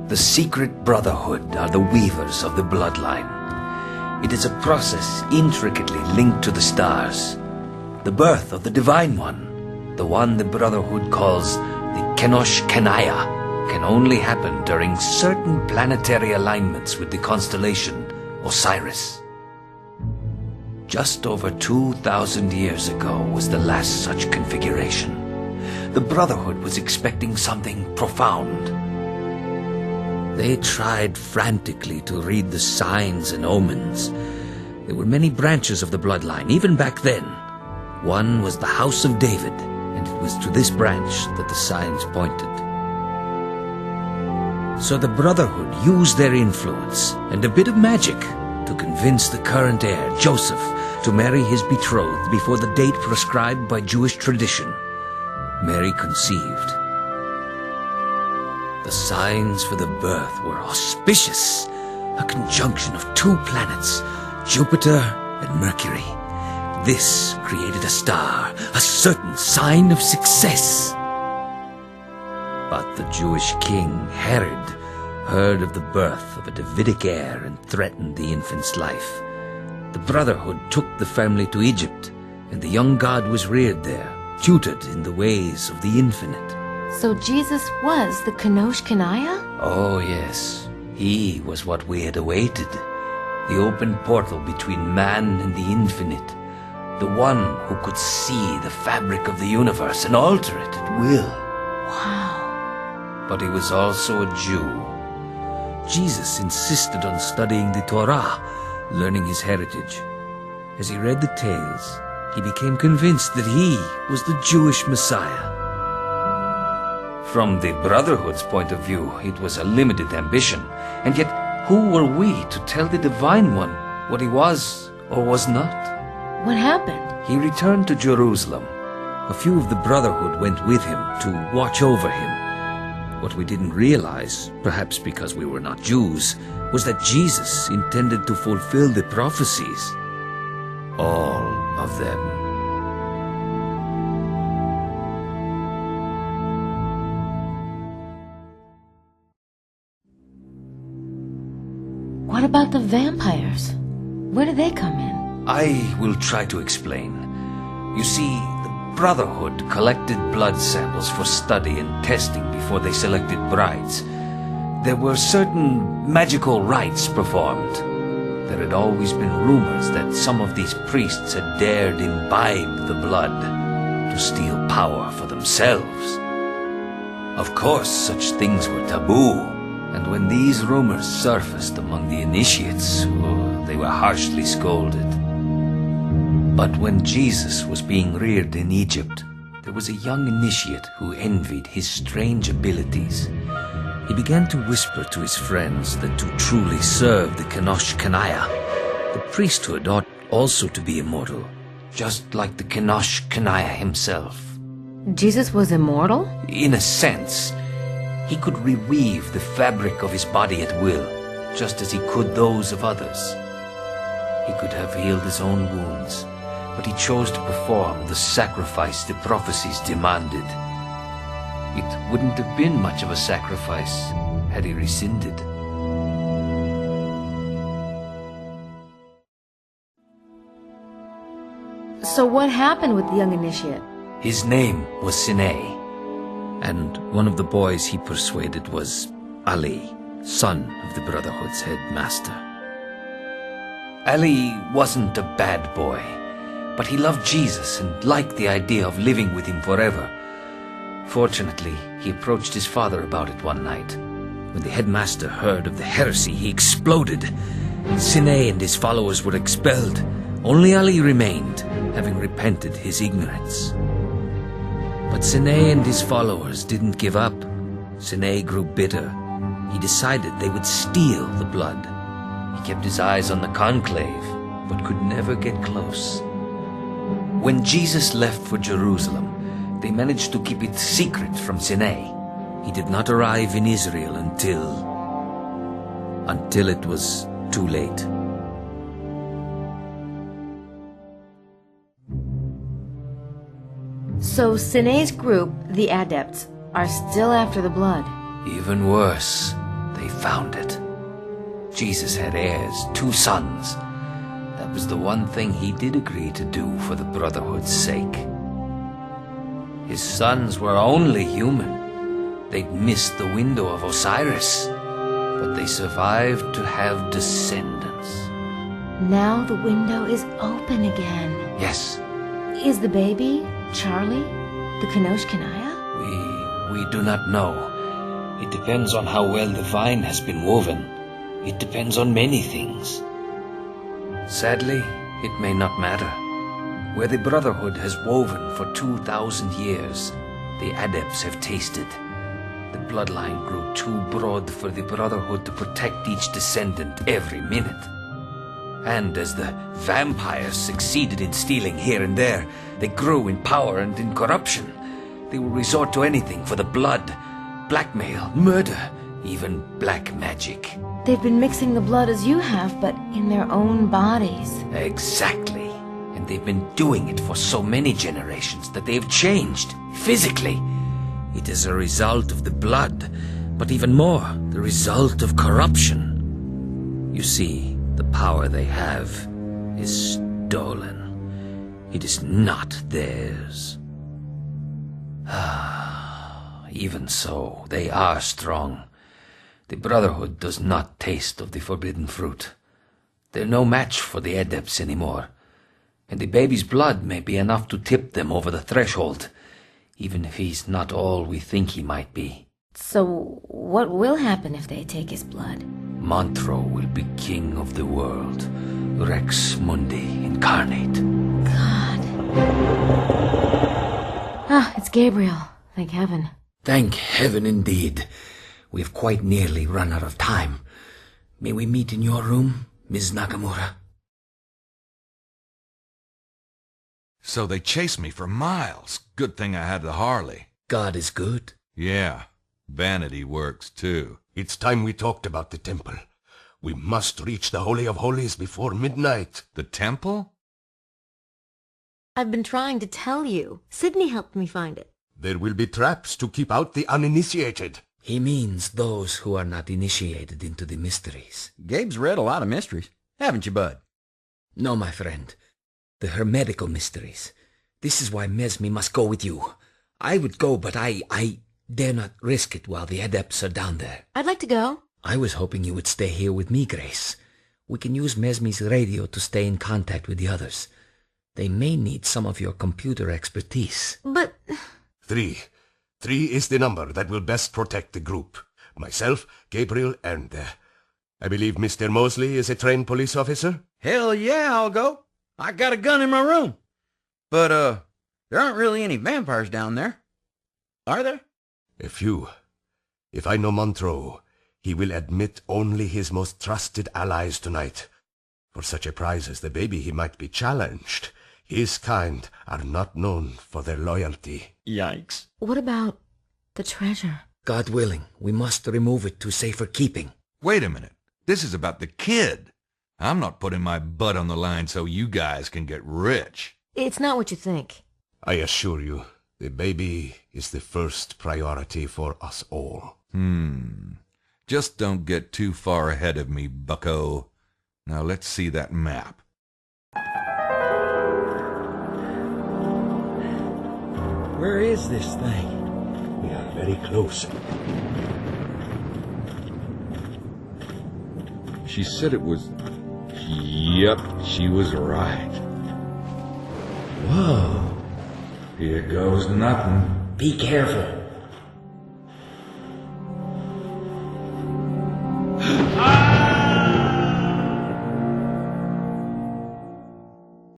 The secret brotherhood are the weavers of the bloodline. It is a process intricately linked to the stars. The birth of the Divine One, the one the brotherhood calls the Kenosh Kenaya, can only happen during certain planetary alignments with the constellation Osiris. Just over 2,000 years ago was the last such configuration. The Brotherhood was expecting something profound. They tried frantically to read the signs and omens. There were many branches of the bloodline, even back then. One was the House of David, and it was to this branch that the signs pointed. So the Brotherhood used their influence and a bit of magic to convince the current heir, Joseph, to marry his betrothed before the date prescribed by Jewish tradition. Mary conceived. The signs for the birth were auspicious, a conjunction of two planets, Jupiter and Mercury. This created a star, a certain sign of success. But the Jewish king, Herod, heard of the birth of a Davidic heir and threatened the infant's life. The Brotherhood took the family to Egypt, and the young god was reared there, tutored in the ways of the infinite. So Jesus was the Kenosh Kenaya? Oh yes, he was what we had awaited. The open portal between man and the infinite. The one who could see the fabric of the universe and alter it at will. Wow. But he was also a Jew. Jesus insisted on studying the Torah, learning his heritage. As he read the tales, he became convinced that he was the Jewish Messiah. From the Brotherhood's point of view, it was a limited ambition. And yet, who were we to tell the Divine One what he was or was not? What happened? He returned to Jerusalem. A few of the Brotherhood went with him to watch over him. What we didn't realize, perhaps because we were not Jews, was that Jesus intended to fulfill the prophecies. All of them. What about the vampires? Where do they come in? I will try to explain. You see, the Brotherhood collected blood samples for study and testing before they selected brides. There were certain magical rites performed. There had always been rumors that some of these priests had dared imbibe the blood to steal power for themselves. Of course, such things were taboo, and when these rumors surfaced among the initiates, they were harshly scolded. But when Jesus was being reared in Egypt, there was a young initiate who envied his strange abilities. He began to whisper to his friends that to truly serve the Kenosh Kenaya, the priesthood ought also to be immortal, just like the Kenosh Kenaya himself. Jesus was immortal? In a sense, he could reweave the fabric of his body at will, just as he could those of others. He could have healed his own wounds, but he chose to perform the sacrifice the prophecies demanded. It wouldn't have been much of a sacrifice had he rescinded. So what happened with the young initiate? His name was Sinai, and one of the boys he persuaded was Ali, son of the Brotherhood's headmaster. Ali wasn't a bad boy, but he loved Jesus and liked the idea of living with him forever. Fortunately, he approached his father about it one night. When the headmaster heard of the heresy, he exploded. Sinai and his followers were expelled. Only Ali remained, having repented his ignorance. But Sinai and his followers didn't give up. Sinai grew bitter. He decided they would steal the blood. He kept his eyes on the conclave, but could never get close. When Jesus left for Jerusalem, they managed to keep it secret from Sinai. He did not arrive in Israel until it was too late. So Sinai's group, the Adepts, are still after the blood. Even worse, They found it. Jesus had heirs, 2 sons. That was the one thing he did agree to do for the Brotherhood's sake. His sons were only human. They'd missed the window of Osiris, but they survived to have descendants. Now the window is open again. Yes. Is the baby, Charlie, the Kyosho? We do not know. It depends on how well the vine has been woven. It depends on many things. Sadly, it may not matter. Where the Brotherhood has woven for 2,000 years, the adepts have tasted. The bloodline grew too broad for the Brotherhood to protect each descendant every minute. And as the vampires succeeded in stealing here and there, they grew in power and in corruption. They will resort to anything for the blood, blackmail, murder, even black magic. They've been mixing the blood as you have, but in their own bodies. Exactly. And they've been doing it for so many generations that they've changed, physically. It is a result of the blood, but even more, the result of corruption. You see, the power they have is stolen. It is not theirs. Even so, they are strong. The Brotherhood does not taste of the forbidden fruit. They're no match for the adepts anymore. And the baby's blood may be enough to tip them over the threshold, even if he's not all we think he might be. So, what will happen if they take his blood? Montreux will be king of the world. Rex Mundi incarnate. God. It's Gabriel. Thank heaven. Thank heaven indeed. We have quite nearly run out of time. May we meet in your room, Ms. Nakamura? So they chased me for miles. Good thing I had the Harley. God is good. Yeah, vanity works too. It's time we talked about the temple. We must reach the Holy of Holies before midnight. The temple? I've been trying to tell you. Sydney helped me find it. There will be traps to keep out the uninitiated. He means those who are not initiated into the mysteries. Gabe's read a lot of mysteries, haven't you, bud? No, my friend. The hermetical mysteries. This is why Mesme must go with you. I would go, but I dare not risk it while the adepts are down there. I'd like to go. I was hoping you would stay here with me, Grace. We can use Mesme's radio to stay in contact with the others. They may need some of your computer expertise. But... 3. 3 is the number that will best protect the group. Myself, Gabriel, and I believe Mr. Mosley is a trained police officer? Hell yeah, I'll go. I got a gun in my room. But, there aren't really any vampires down there. Are there? A few. If I know Montreux, he will admit only his most trusted allies tonight. For such a prize as the baby, he might be challenged. His kind are not known for their loyalty. Yikes. What about the treasure? God willing, we must remove it to safer keeping. Wait a minute. This is about the kid. I'm not putting my butt on the line so you guys can get rich. it's not what you think. I assure you, the baby is the first priority for us all. Just don't get too far ahead of me, bucko. Now let's see that map. Where is this thing? We are very close. She said it was... Yep, she was right. Whoa. Here goes nothing. Be careful.